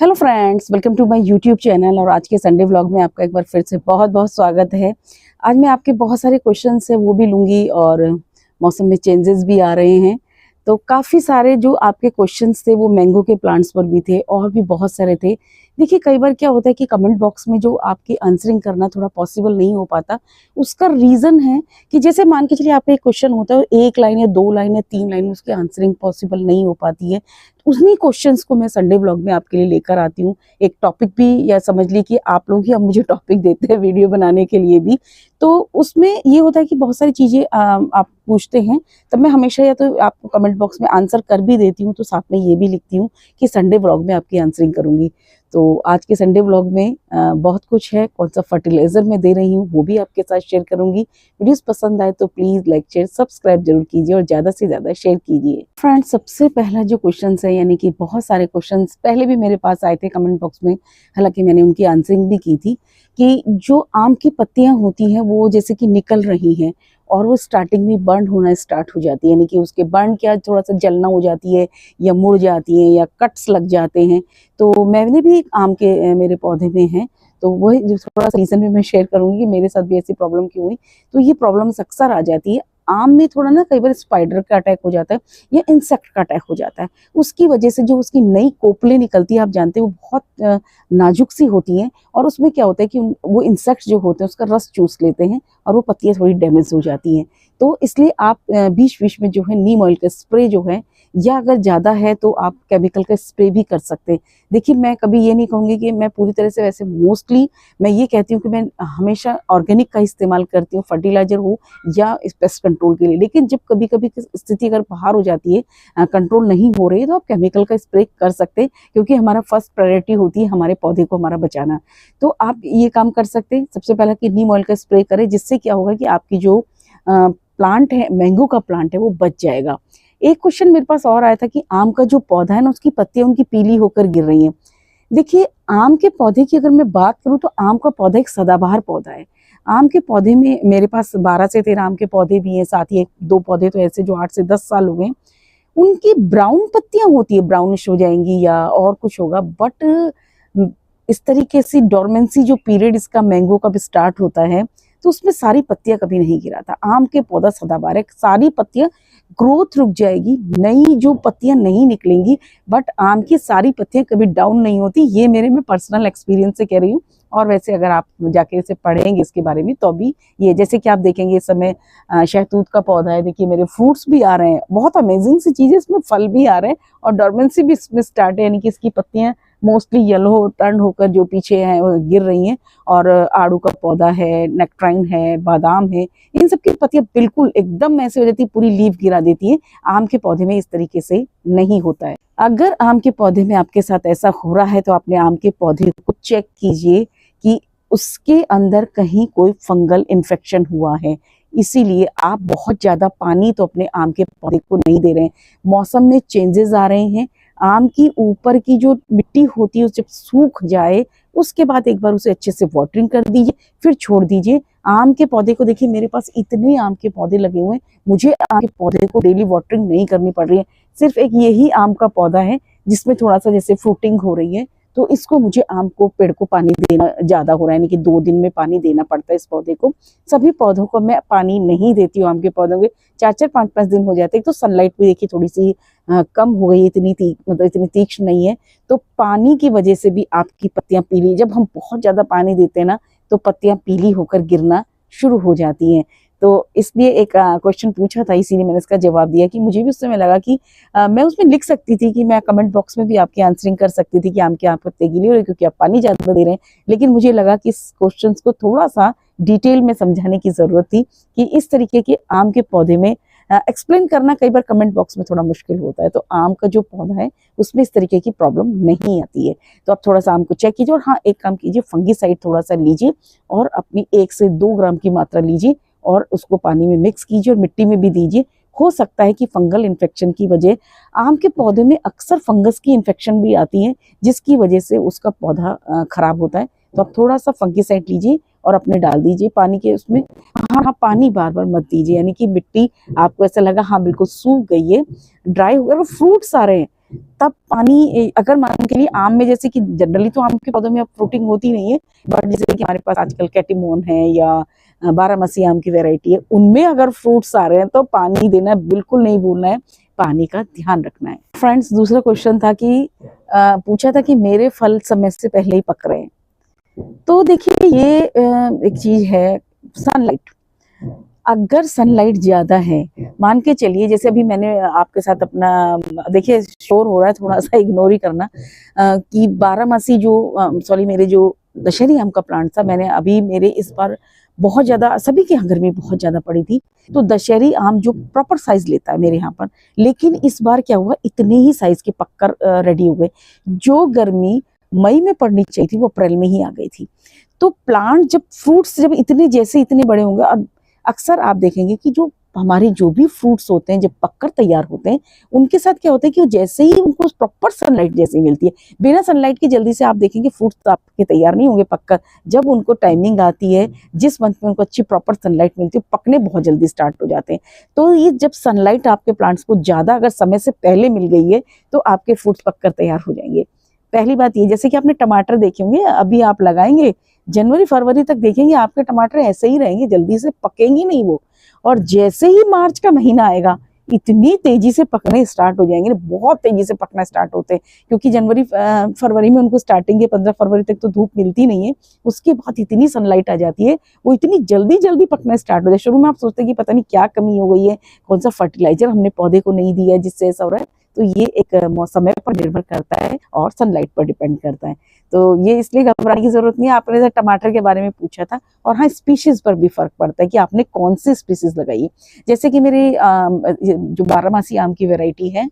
Hello friends, welcome to my YouTube channel. और आज के संडे व्लॉग में आपका एक बार फिर से बहुत बहुत स्वागत है। आज मैं आपके बहुत सारे क्वेश्चंस है वो भी लूँगी और मौसम में चेंजेस भी आ रहे हैं, तो काफ़ी सारे जो आपके क्वेश्चंस थे वो मैंगो के प्लांट्स पर भी थे और भी बहुत सारे थे। देखिए, कई बार क्या होता है कि कमेंट बॉक्स में जो आपकी आंसरिंग करना थोड़ा पॉसिबल नहीं हो पाता, उसका रीज़न है कि जैसे मान के चलिए आपका एक क्वेश्चन होता है, एक लाइन या दो लाइन या तीन लाइन में उसकी आंसरिंग पॉसिबल नहीं हो पाती है। उन्हीं क्वेश्चंस को मैं संडे ब्लॉग में आपके लिए लेकर आती हूँ। एक टॉपिक भी, या समझ ली कि आप लोग ही अब मुझे टॉपिक देते हैं वीडियो बनाने के लिए भी। तो उसमें ये होता है कि बहुत सारी चीज़ें आप पूछते हैं, तब मैं हमेशा या तो आपको कमेंट बॉक्स में आंसर कर भी देती हूँ, तो साथ में ये भी लिखती हूँ कि संडे ब्लॉग में आपकी आंसरिंग करूँगी। तो आज के संडे व्लॉग में बहुत कुछ है। कौन सा फर्टिलाइजर मैं दे रही हूँ वो भी आपके साथ शेयर करूंगी। वीडियोस पसंद आए तो प्लीज लाइक शेयर सब्सक्राइब जरूर कीजिए और ज्यादा से ज्यादा शेयर कीजिए। फ्रेंड्स, सबसे पहला जो क्वेश्चन है, यानी कि बहुत सारे क्वेश्चन पहले भी मेरे पास आए थे कमेंट बॉक्स में, हालांकि मैंने उनकी आंसरिंग भी की थी, कि जो आम की पत्तियां होती हैं वो जैसे कि निकल रही हैं और वो स्टार्टिंग में बर्न होना स्टार्ट हो जाती है, यानी कि उसके बर्न क्या, थोड़ा सा जलना हो जाती है या मुड़ जाती है या कट्स लग जाते हैं। तो मैंने भी एक आम के मेरे पौधे में हैं, तो वही थोड़ा सा रीजन भी मैं शेयर करूंगी कि मेरे साथ भी ऐसी प्रॉब्लम क्यों हुई। तो ये प्रॉब्लम्स अक्सर आ जाती है आम में। थोड़ा ना कई बार स्पाइडर का अटैक हो जाता है या इंसेक्ट का अटैक हो जाता है, उसकी वजह से जो उसकी नई कोपलें निकलती है, आप जानते हैं वो बहुत नाजुक सी होती हैं, और उसमें क्या होता है कि वो इंसेक्ट्स जो होते हैं उसका रस चूस लेते हैं और वो पत्तियां थोड़ी डैमेज हो जाती हैं। तो इसलिए आप बीच बीच में जो है नीम ऑयल का स्प्रे जो है, या अगर ज़्यादा है तो आप केमिकल का स्प्रे भी कर सकते हैं। देखिए, मैं कभी ये नहीं कहूँगी कि मैं पूरी तरह से, वैसे मोस्टली मैं ये कहती हूँ कि मैं हमेशा ऑर्गेनिक का इस्तेमाल करती हूँ, फर्टिलाइजर हो या पेस्ट कंट्रोल के लिए। लेकिन जब कभी कभी स्थिति अगर बाहर हो जाती है, कंट्रोल नहीं हो रही है, तो आप केमिकल का स्प्रे कर सकते हैं, क्योंकि हमारा फर्स्ट प्रायोरिटी होती है हमारे पौधे को हमारा बचाना। तो आप ये काम कर सकते हैं। सबसे पहला कि नीम ऑयल का स्प्रे करें, जिससे क्या होगा कि आपकी जो प्लांट है, मैंगो का प्लांट है, वो बच जाएगा। एक क्वेश्चन मेरे पास और आया था कि आम का जो पौधा है ना, उसकी पत्तियां उनकी पीली होकर गिर रही हैं। देखिए, आम के पौधे की अगर मैं बात करूं तो आम का पौधा एक सदाबहार पौधा है। आम के पौधे में मेरे पास 12 से 13 आम के पौधे भी हैं, साथ ही एक दो पौधे तो ऐसे जो 8 से 10 साल हो गए। उनकी ब्राउन पत्तियां होती है, ब्राउनिश हो जाएंगी या और कुछ होगा, बट इस तरीके से डोरमेंसी जो पीरियड इसका मैंगो कब स्टार्ट होता है, तो उसमें सारी पत्तियां कभी नहीं गिराता। आम के पौधा सदाबहार है, सारी पत्तियां, ग्रोथ रुक जाएगी, नई जो पत्तियां नहीं निकलेंगी, बट आम की सारी पत्तियां कभी डाउन नहीं होती। ये मेरे में पर्सनल एक्सपीरियंस से कह रही हूँ। और वैसे अगर आप जाके इसे पढ़ेंगे इसके बारे में तो भी ये, जैसे कि आप देखेंगे इस समय शहतूत का पौधा है, देखिए मेरे फ्रूट्स भी आ रहे हैं, बहुत अमेजिंग सी चीज़ है, इसमें फल भी आ रहे हैं और डोरमेंसी भी इसमें स्टार्ट है, यानी कि इसकी पत्तियां मोस्टली येलो टर्न होकर जो पीछे हैं वो गिर रही हैं। और आड़ू का पौधा है, नेक्ट्राइन है, बादाम है, इन सब की पत्तियां बिल्कुल एकदम ऐसे हो जाती है, पूरी लीफ गिरा देती है। आम के पौधे में इस तरीके से नहीं होता है। अगर आम के पौधे में आपके साथ ऐसा हो रहा है तो अपने आम के पौधे को चेक कीजिए कि उसके अंदर कहीं कोई फंगल इन्फेक्शन हुआ है। इसीलिए आप बहुत ज्यादा पानी तो अपने आम के पौधे को नहीं दे रहे हैं। मौसम में चेंजेस आ रहे हैं, आम की ऊपर की जो मिट्टी होती है जब सूख जाए उसके बाद एक बार उसे अच्छे से वाटरिंग कर दीजिए, फिर छोड़ दीजिए। आम के पौधे को देखिए, मेरे पास इतने आम के पौधे लगे हुए हैं, मुझे आम के पौधे को डेली वाटरिंग नहीं करनी पड़ रही है। सिर्फ एक यही आम का पौधा है जिसमें थोड़ा सा जैसे फ्रूटिंग हो रही है, तो इसको मुझे आम को, पेड़ को पानी देना ज्यादा हो रहा है, यानी कि 2 दिन में पानी देना पड़ता है इस पौधे को। सभी पौधों को मैं पानी नहीं देती हूँ। आम के पौधों के 4-4 5-5 दिन हो जाते हैं। तो सनलाइट भी देखिए थोड़ी सी कम हो गई, मतलब इतनी तीक्ष्ण नहीं है। तो पानी की वजह से भी आपकी पत्तियां पीली, जब हम बहुत ज्यादा पानी देते हैं ना, तो पत्तियां पीली होकर गिरना शुरू हो जाती हैं। तो इसलिए एक क्वेश्चन पूछा था, इसीलिए मैंने इसका जवाब दिया कि मुझे भी उस समय लगा कि मैं उसमें लिख सकती थी, कि मैं कमेंट बॉक्स में भी आपकी आंसरिंग कर सकती थी कि आम के आप पत्ते गीले हो रहे क्योंकि आप पानी ज्यादा दे रहे हैं। लेकिन मुझे लगा कि इस क्वेश्चन को थोड़ा सा डिटेल में समझाने की जरूरत थी, कि इस तरीके के आम के पौधे में एक्सप्लेन करना कई बार कमेंट बॉक्स में थोड़ा मुश्किल होता है। तो आम का जो पौधा है उसमें इस तरीके की प्रॉब्लम नहीं आती है। तो आप थोड़ा सा आम को चेक कीजिए, और हाँ, एक काम कीजिए, फंगीसाइड थोड़ा सा लीजिए और अपनी 1 से 2 ग्राम की मात्रा लीजिए और उसको पानी में मिक्स कीजिए और मिट्टी में भी दीजिए। हो सकता है कि फंगल इन्फेक्शन की वजह, आम के पौधे में अक्सर फंगस की इन्फेक्शन भी आती है, जिसकी वजह से उसका पौधा खराब होता है। तो आप थोड़ा सा फंगीसाइड लीजिए और अपने डाल दीजिए पानी के उसमें। हाँ हाँ, पानी बार बार मत दीजिए, यानी कि मिट्टी आपको ऐसा लगा हाँ बिल्कुल सूख गई है, ड्राई हो गया और फ्रूट्स आ रहे हैं, तब पानी। अगर मान के लिए आम में जैसे कि जनरली तो आम के पौधों में अब फ्रूटिंग होती नहीं है, बट जैसे कि हमारे पास आजकल कैटिमोन है या बारामासी आम की वैरायटी है, उनमें अगर फ्रूट्स आ रहे हैं तो पानी देना बिल्कुल नहीं भूलना है, पानी का ध्यान रखना है। फ्रेंड्स, दूसरा क्वेश्चन था कि पूछा था कि मेरे फल समय से पहले ही पक रहे हैं। तो देखिए ये एक चीज है, सनलाइट। अगर सनलाइट ज्यादा है, मान के चलिए जैसे अभी मैंने आपके साथ अपना, देखिए शोर हो रहा है थोड़ा सा, इग्नोर ही करना, कि बारामासी जो सॉरी मेरे जो दशहरी आम का प्लांट था, मैंने अभी मेरे इस बार बहुत ज्यादा, सभी के यहाँ गर्मी बहुत ज्यादा पड़ी थी, तो दशहरी आम जो प्रॉपर साइज लेता है मेरे यहाँ पर, लेकिन इस बार क्या हुआ, इतने ही साइज के पककर रेडी हो गए। जो गर्मी मई में पड़नी चाहिए थी वो अप्रैल में ही आ गई थी। तो प्लांट जब फ्रूट्स जब इतने जैसे इतने बड़े होंगे, और अक्सर आप देखेंगे कि जो हमारे जो भी फ्रूट्स होते हैं जब पककर तैयार होते हैं, उनके साथ क्या होता है कि वो जैसे ही उनको प्रॉपर सनलाइट जैसे मिलती है, बिना सनलाइट की जल्दी से आप देखेंगे फ्रूट्स तो आपके तैयार नहीं होंगे पककर। जब उनको टाइमिंग आती है, जिस मंथ में उनको अच्छी प्रॉपर सनलाइट मिलती है, पकने बहुत जल्दी स्टार्ट हो जाते हैं। तो ये जब सनलाइट आपके प्लांट्स को ज्यादा अगर समय से पहले मिल गई है, तो आपके फ्रूट्स पककर तैयार हो जाएंगे। पहली बात ये, जैसे कि आपने टमाटर देखे होंगे, अभी आप लगाएंगे जनवरी फरवरी तक देखेंगे आपके टमाटर ऐसे ही रहेंगे, जल्दी से पकेंगे नहीं वो। और जैसे ही मार्च का महीना आएगा, इतनी तेजी से पकने स्टार्ट हो जाएंगे, बहुत तेजी से पकना स्टार्ट होते हैं, क्योंकि जनवरी फरवरी में उनको स्टार्टिंग के 15 फरवरी तक तो धूप मिलती नहीं है, उसके बाद इतनी सनलाइट आ जाती है, वो इतनी जल्दी जल्दी पकना स्टार्ट हो जाए। शुरू में आप सोचते हैं कि पता नहीं क्या कमी हो गई है, कौन सा फर्टिलाइजर हमने पौधे को नहीं दिया है जिससे ऐसा हो रहा है। तो ये एक मौसम पर निर्भर करता है और सनलाइट पर डिपेंड करता है। तो ये इसलिए घबराने की जरूरत नहीं है। आपने टमाटर के बारे में पूछा था, और हाँ, स्पीशीज पर भी फर्क पड़ता है कि आपने कौन सी स्पीशीज लगाई है। जैसे कि मेरे जो बारामासी आम की वैरायटी है,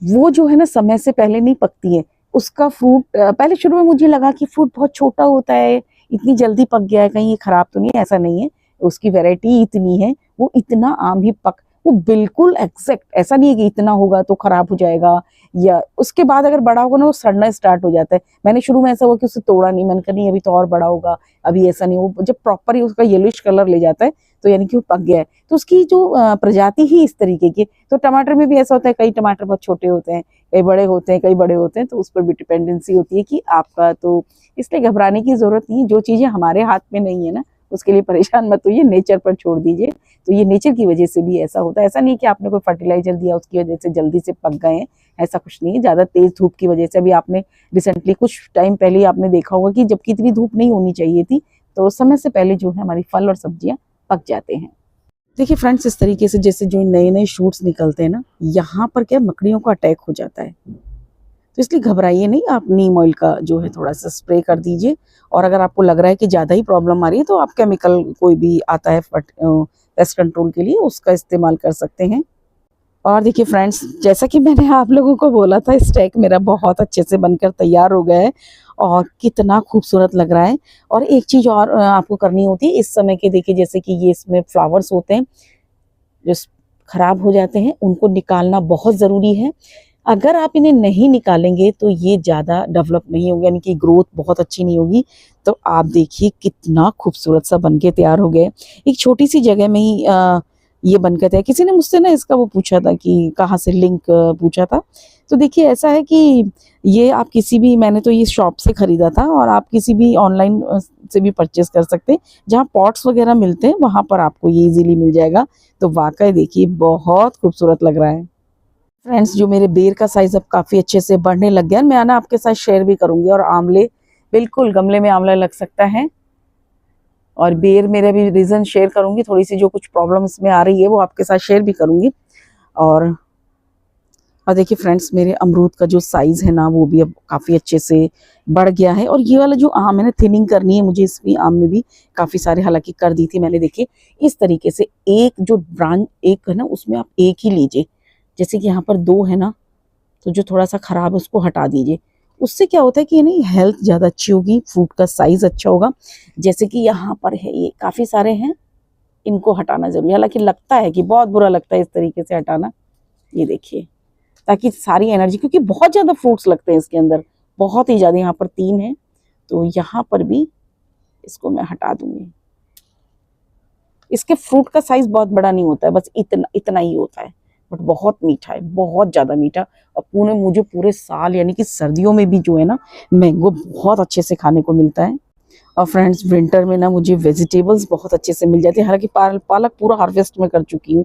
वो जो है ना समय से पहले नहीं पकती है। उसका फ्रूट पहले शुरू में मुझे लगा कि फ्रूट बहुत छोटा होता है, इतनी जल्दी पक गया है, कहीं ये खराब तो नहीं है, ऐसा नहीं है। उसकी वैरायटी इतनी है, वो इतना आम ही वो बिल्कुल एग्जैक्ट ऐसा नहीं है कि इतना होगा तो खराब हो जाएगा, या उसके बाद अगर बड़ा होगा ना वो सड़ना स्टार्ट हो जाता है। मैंने शुरू में ऐसा हुआ कि उसे तोड़ा नहीं, मैंने कहा नहीं अभी तो और बड़ा होगा, अभी ऐसा नहीं। वो जब प्रॉपर ही उसका येलोइश कलर ले जाता है तो यानी कि वो पक गया है। तो उसकी जो प्रजाति ही इस तरीके की। तो टमाटर में भी ऐसा होता है, कई टमाटर बहुत छोटे होते हैं, कई बड़े होते हैं, कई बड़े होते हैं, तो उस पर भी डिपेंडेंसी होती है कि आपका। तो इसलिए घबराने की जरूरत नहीं है, जो चीजें हमारे हाथ में नहीं है ना, उसके लिए परेशान मत होइए, नेचर पर छोड़ दीजिए। तो ये नेचर की वजह से भी ऐसा होता है, ऐसा नहीं कि आपने कोई फर्टिलाइजर दिया उसकी वजह से जल्दी से पक गए हैं, ऐसा कुछ नहीं है। ज्यादा तेज धूप की वजह से, अभी आपने रिसेंटली कुछ टाइम पहले आपने देखा होगा कि जबकि इतनी धूप नहीं होनी चाहिए थी, तो समय से पहले जो है हमारी फल और सब्जियां पक जाते हैं। देखिए फ्रेंड्स, इस तरीके से जैसे जो नए नए शूट्स निकलते हैं ना, यहाँ पर क्या मकड़ियों का अटैक हो जाता है, तो इसलिए घबराइए नहीं। आप नीम ऑयल का जो है थोड़ा सा स्प्रे कर दीजिए, और अगर आपको लग रहा है कि ज़्यादा ही प्रॉब्लम आ रही है तो आप केमिकल कोई भी आता है पेस्ट कंट्रोल के लिए, उसका इस्तेमाल कर सकते हैं। और देखिए फ्रेंड्स, जैसा कि मैंने आप लोगों को बोला था, स्टैक मेरा बहुत अच्छे से बनकर तैयार हो गया है और कितना खूबसूरत लग रहा है। और एक चीज़ और आपको करनी होती है इस समय के, देखिए जैसे कि ये इसमें फ्लावर्स होते हैं जो खराब हो जाते हैं, उनको निकालना बहुत ज़रूरी है। अगर आप इन्हें नहीं निकालेंगे तो ये ज़्यादा डेवलप नहीं होंगे, यानी कि ग्रोथ बहुत अच्छी नहीं होगी। तो आप देखिए कितना खूबसूरत सा बनके तैयार हो गए, एक छोटी सी जगह में ही ये बनकर तैयार। किसी ने मुझसे ना इसका वो पूछा था कि कहाँ से लिंक पूछा था। तो देखिए ऐसा है कि ये आप किसी भी, मैंने तो ये शॉप से खरीदा था, और आप किसी भी ऑनलाइन से भी परचेस कर सकते हैं, जहाँ पॉट्स वगैरह मिलते हैं वहाँ पर आपको ये इजीली मिल जाएगा। तो वाकई देखिए बहुत खूबसूरत लग रहा है। फ्रेंड्स, जो मेरे बेर का साइज अब काफ़ी अच्छे से बढ़ने लग गया है, मैं ना आपके साथ शेयर भी करूंगी। और आंवले, बिल्कुल गमले में आंवला लग सकता है, और बेर मेरे भी रीज़न शेयर करूंगी, थोड़ी सी जो कुछ प्रॉब्लम इसमें आ रही है वो आपके साथ शेयर भी करूंगी। और देखिए फ्रेंड्स, मेरे अमरूद का जो साइज़ है ना, वो भी अब काफ़ी अच्छे से बढ़ गया है। और ये वाला जो आम है ना, थिनिंग करनी है मुझे इसमें, आम में भी काफ़ी सारे हालांकि कर दी थी मैंने। देखिए इस तरीके से एक जो ब्रांच एक है ना, उसमें आप एक ही लीजिए। जैसे कि यहाँ पर दो है ना, तो जो थोड़ा सा खराब है उसको हटा दीजिए। उससे क्या होता है कि नहीं, हेल्थ ज़्यादा अच्छी होगी, फ्रूट का साइज़ अच्छा होगा। जैसे कि यहाँ पर है, ये काफ़ी सारे हैं, इनको हटाना जरूरी है। हालांकि लगता है कि बहुत बुरा लगता है इस तरीके से हटाना, ये देखिए, ताकि सारी एनर्जी, क्योंकि बहुत ज़्यादा फ्रूट्स लगते हैं इसके अंदर, बहुत ही ज़्यादा। यहाँ पर 3 है, तो यहाँ पर भी इसको मैं हटा दूंगी। इसके फ्रूट का साइज बहुत बड़ा नहीं होता है, बस इतना इतना ही होता है, बट बहुत मीठा है, बहुत ज्यादा मीठा। और मुझे पूरे साल यानी कि सर्दियों में भी जो है ना मैंगो बहुत अच्छे से खाने को मिलता है। और फ्रेंड्स विंटर में ना मुझे वेजिटेबल्स बहुत अच्छे से मिल जाते हैं। हालांकि पालक पूरा हार्वेस्ट में कर चुकी हूँ।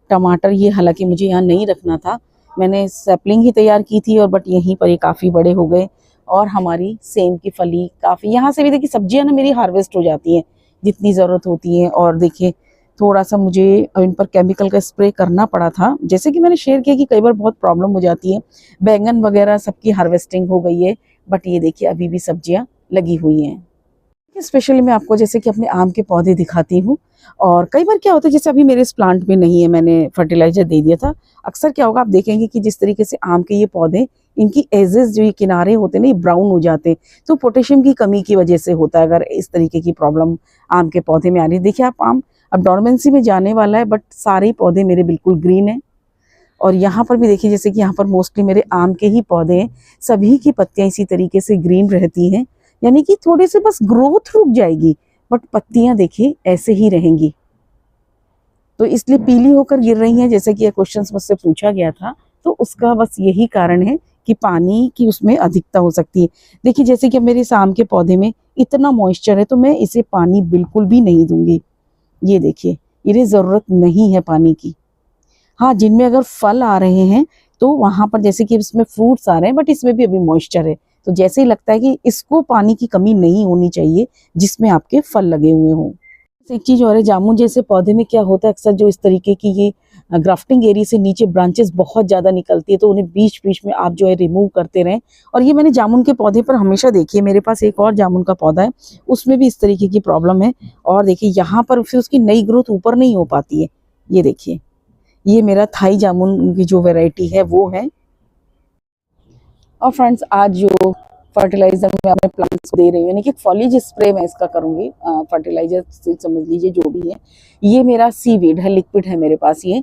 टमाटर ये हालांकि मुझे यहाँ नहीं रखना था, मैंने सैपलिंग ही तैयार की थी, और बट यहीं पर ये काफ़ी बड़े हो गए। और हमारी सेम की फली काफ़ी, यहाँ से भी देखिए सब्जियाँ ना मेरी हार्वेस्ट हो जाती हैं जितनी ज़रूरत होती है। और देखिए थोड़ा सा मुझे इन पर केमिकल का स्प्रे करना पड़ा था, जैसे कि मैंने शेयर किया कि कई बार बहुत प्रॉब्लम हो जाती है। बैंगन वगैरह सबकी हार्वेस्टिंग हो गई है, बट ये देखिए अभी भी सब्जियां लगी हुई हैं। स्पेशली मैं आपको जैसे कि अपने आम के पौधे दिखाती हूँ। और कई बार क्या होता है, जैसे अभी मेरे इस प्लांट में नहीं है, मैंने फर्टिलाइजर दे दिया था। अक्सर क्या होगा, आप देखेंगे कि जिस तरीके से आम के ये पौधे, इनकी एजेस जो ये किनारे होते हैं ना, ये ब्राउन हो जाते हैं, तो पोटेशियम की कमी की वजह से होता है। अगर इस तरीके की प्रॉब्लम आम के पौधे में आ रही है, देखिए आप आम अब डोरमेंसी में जाने वाला है, बट सारे पौधे मेरे बिल्कुल ग्रीन है। और यहाँ पर भी देखिए, जैसे कि यहाँ पर मोस्टली मेरे आम के ही पौधे हैं, सभी की पत्तियां इसी तरीके से ग्रीन रहती हैं, यानी कि थोड़े से बस ग्रोथ रुक जाएगी, बट पत्तियां देखिए ऐसे ही रहेंगी। तो इसलिए पीली होकर गिर रही हैं, जैसे कि ये क्वेश्चन मुझसे पूछा गया था, तो उसका बस यही कारण है कि पानी की उसमें अधिकता हो सकती है। देखिए जैसे कि मेरे इस आम के पौधे में इतना मॉइस्चर है, तो मैं इसे पानी बिल्कुल भी नहीं दूंगी। ये देखिए, इन्हें जरूरत नहीं है पानी की। हाँ, जिनमें अगर फल आ रहे हैं तो वहां पर, जैसे कि इसमें फ्रूट्स आ रहे हैं, बट इसमें भी अभी मॉइस्चर है, तो जैसे ही लगता है कि इसको पानी की कमी नहीं होनी चाहिए जिसमें आपके फल लगे हुए हों। एक चीज और है, जामुन जैसे पौधे में क्या होता है, अक्सर जो इस तरीके की ये ग्राफ्टिंग एरिया से नीचे ब्रांचेस बहुत ज्यादा निकलती है, तो उन्हें बीच बीच में आप जो है रिमूव करते रहें। और ये मैंने जामुन के पौधे पर हमेशा देखी है। मेरे पास एक और जामुन का पौधा है, उसमें भी इस तरीके की प्रॉब्लम है। और देखिए यहाँ पर फिर उसकी नई ग्रोथ ऊपर नहीं हो पाती है। ये देखिए, ये मेरा थाई जामुन की जो वैरायटी है वो है। और फ्रेंड्स आज जो फर्टिलाइजर मैं अपने प्लांट्स को दे रही हूँ, यानी कि फॉलिज स्प्रे मैं इसका करूंगी, फर्टिलाइजर से समझ लीजिए जो भी है। ये मेरा सीवीड है, लिक्विड है मेरे पास ये।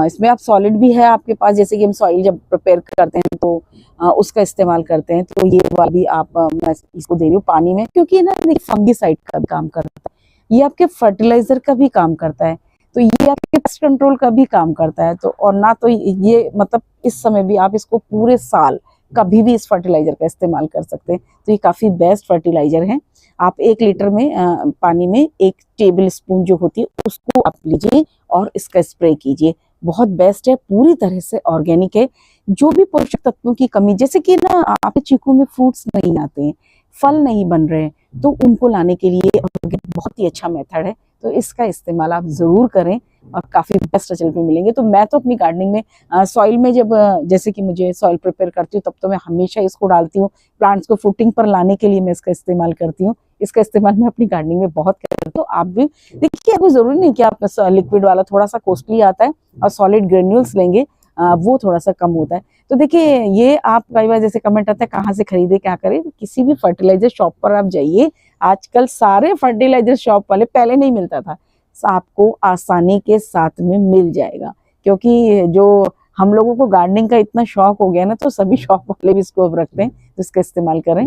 इसमें आप सॉलिड भी है आपके पास, जैसे कि हम सॉइल जब प्रिपेयर करते हैं तो उसका इस्तेमाल करते हैं, तो ये वाला भी आप मैं इसको दे रही हूँ पानी में, क्योंकि ना फंगिसाइड का भी काम करता है, ये आपके फर्टिलाइजर का भी काम करता है, तो ये आपके पेस्ट कंट्रोल का भी काम करता है। तो और ना तो ये मतलब इस समय भी आप इसको पूरे साल कभी भी इस फर्टिलाइजर का इस्तेमाल कर सकते हैं, तो ये काफी बेस्ट फर्टिलाइजर है। आप 1 लीटर में पानी में 1 टेबल स्पून जो होती है उसको आप लीजिए और इसका स्प्रे कीजिए। बहुत बेस्ट है, पूरी तरह से ऑर्गेनिक है। जो भी पोषक तत्वों की कमी, जैसे कि ना आपके चीकू में फ्रूट्स नहीं आते हैं, फल नहीं बन रहे हैं, तो उनको लाने के लिए बहुत ही अच्छा मेथड है, तो इसका इस्तेमाल आप जरूर करें और काफी बेस्ट रिजल्ट भी मिलेंगे। तो मैं तो अपनी गार्डनिंग में सॉइल में जब जैसे कि मुझे सॉइल प्रिपेयर करती हूँ, तब तो मैं हमेशा इसको डालती हूँ। प्लांट्स को फुटिंग पर लाने के लिए मैं इसका इस्तेमाल करती हूँ। इसका इस्तेमाल मैं अपनी गार्डनिंग में बहुत करती हूँ। तो आप भी देखिए, कोई जरूरी नहीं कि आप लिक्विड वाला, थोड़ा सा कॉस्टली आता है, और सॉलिड ग्रेन्यूल्स लेंगे वो थोड़ा सा कम होता है। तो देखिए, ये आप कई बार जैसे कमेंट आता है कहाँ से खरीदे क्या करें, तो किसी भी फर्टिलाइजर शॉप पर आप जाइए। आजकल सारे फर्टिलाइजर शॉप वाले, पहले नहीं मिलता था, आपको आसानी के साथ में मिल जाएगा, क्योंकि जो हम लोगों को गार्डनिंग का इतना शौक हो गया ना, तो सभी शॉप वाले भी इसको अब रखते हैं, तो इसका इस्तेमाल करें।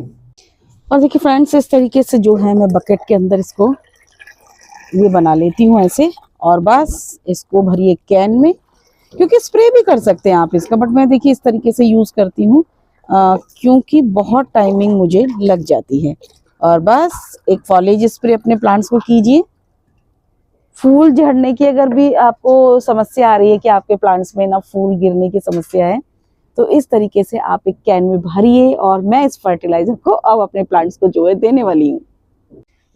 और देखिए फ्रेंड्स, इस तरीके से जो है मैं बकेट के अंदर इसको ये बना लेती हूँ ऐसे, और बस इसको भरिए कैन में, क्योंकि स्प्रे भी कर सकते हैं आप इसका, बट मैं देखिए इस तरीके से यूज करती हूँ क्योंकि बहुत टाइमिंग मुझे लग जाती है। और बस एक फॉलेज स्प्रे अपने प्लांट्स को कीजिए। फूल झड़ने की अगर भी आपको समस्या आ रही है कि आपके प्लांट्स में ना फूल गिरने की समस्या है, तो इस तरीके से आप एक कैन में भरिए, और मैं इस फर्टिलाइजर को अब अपने प्लांट्स को जो है देने वाली हूँ।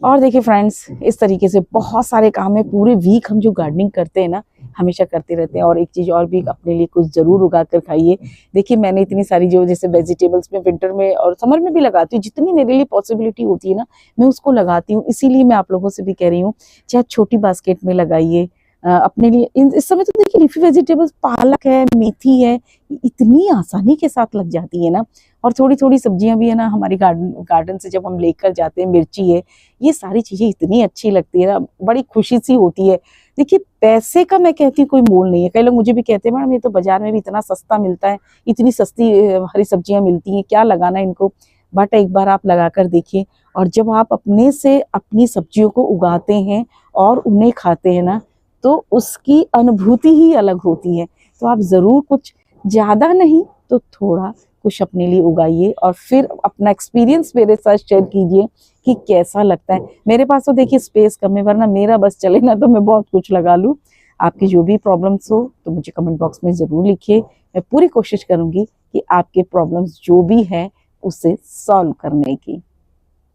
और देखिए फ्रेंड्स, इस तरीके से बहुत सारे काम है, पूरे वीक हम जो गार्डनिंग करते हैं ना, हमेशा करते रहते हैं। और एक चीज और भी, अपने लिए कुछ जरूर उगा कर खाइए। देखिए मैंने इतनी सारी जो जैसे वेजिटेबल्स में विंटर में और समर में भी लगाती हूँ, जितनी मेरे लिए पॉसिबिलिटी होती है ना, मैं उसको लगाती हूँ। इसीलिए मैं आप लोगों से भी कह रही हूँ, चाहे छोटी बास्केट में लगाइए अपने लिए। इस समय तो देखिए लीफी वेजिटेबल्स, पालक है, मेथी है, इतनी आसानी के साथ लग जाती है ना। और थोड़ी थोड़ी सब्जियां भी है ना, हमारी गार्डन से जब हम लेकर जाते हैं, मिर्ची है, ये सारी चीजें इतनी अच्छी लगती है ना, बड़ी खुशी सी होती है। देखिए पैसे का मैं कहती हूँ कोई मोल नहीं है। कई लोग मुझे भी कहते हैं, मैडम ये तो बाजार में भी इतना सस्ता मिलता है, इतनी सस्ती हरी सब्जियां मिलती हैं, क्या लगाना इनको। बट एक बार आप लगा कर देखिए, और जब आप अपने से अपनी सब्जियों को उगाते हैं और उन्हें खाते हैं ना, तो उसकी अनुभूति ही अलग होती है। तो आप ज़रूर कुछ ज़्यादा नहीं तो थोड़ा कुछ अपने लिए उगाइए और फिर अपना एक्सपीरियंस मेरे साथ शेयर कीजिए कि कैसा लगता है। मेरे पास तो देखिए स्पेस कम है, वरना मेरा बस चले ना तो मैं बहुत कुछ लगा लूँ। आपकी जो भी प्रॉब्लम्स हो तो मुझे कमेंट बॉक्स में ज़रूर लिखिए। मैं पूरी कोशिश करूँगी कि आपके प्रॉब्लम्स जो भी है उसे सॉल्व करने की।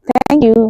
Thank you.